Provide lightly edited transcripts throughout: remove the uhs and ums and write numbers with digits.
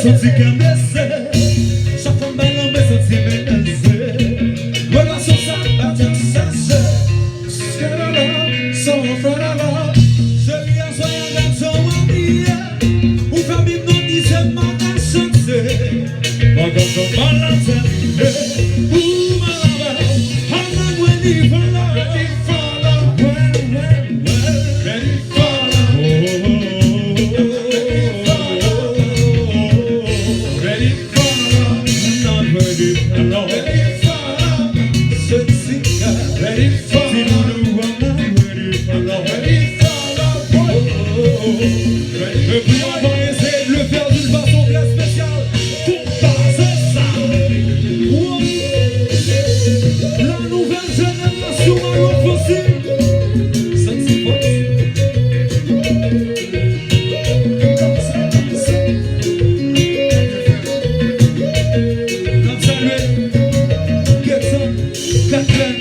senti caressé, chaque fois belle me senti menacé. Relation ça va te cesser, sans frère, je lui en soyant gâteau en billet, ou famille non dit c'est mon enchanté, mon gâteau mal enterré, ou malade, I'm not ready for love, ready for love, ready for love, ready for love, I'm not ready for love, ready for love, ready for love, le plus on va essayer de le faire d'une façon très spéciale. Pour passer ça, la nouvelle génération à l'eau possible. Ça ne s'est pas comme saluer, get some, Catherine.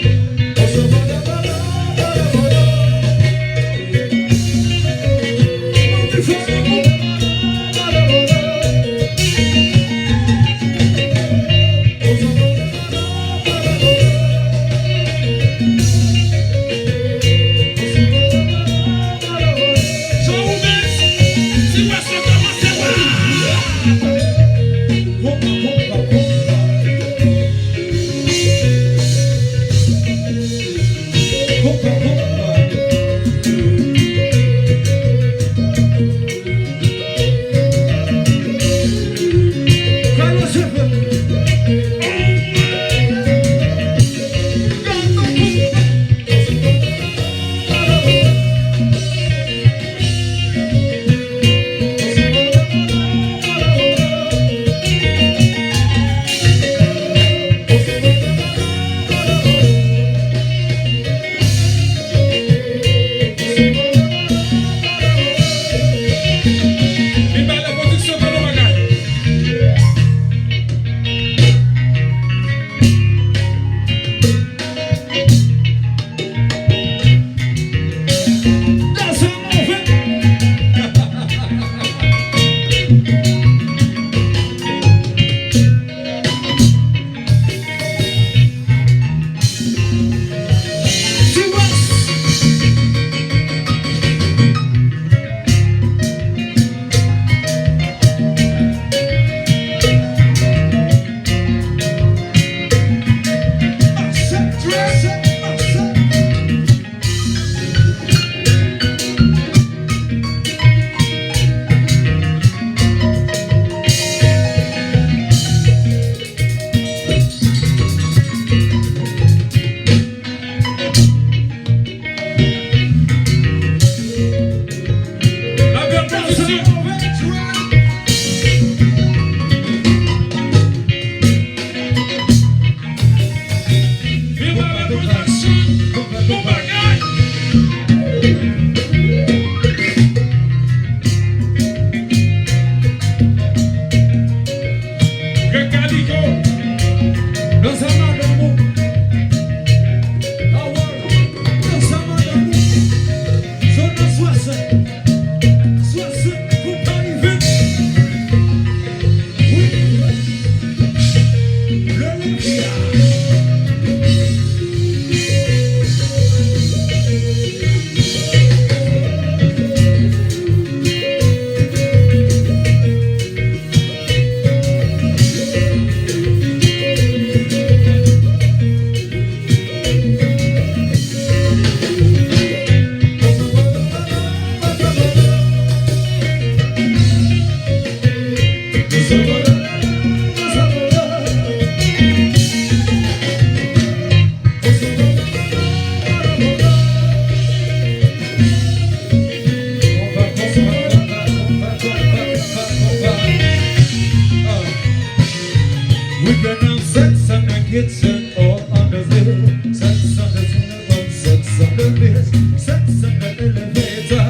Kitchen or on the hill, sex on the table, sex on the bed, sex on the elevator.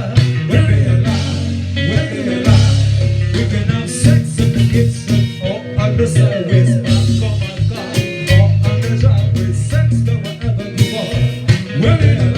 When we alive, we can have sex in the kitchen or on the service, back on my car or on the driveway. Sex go wherever you want. When we alive.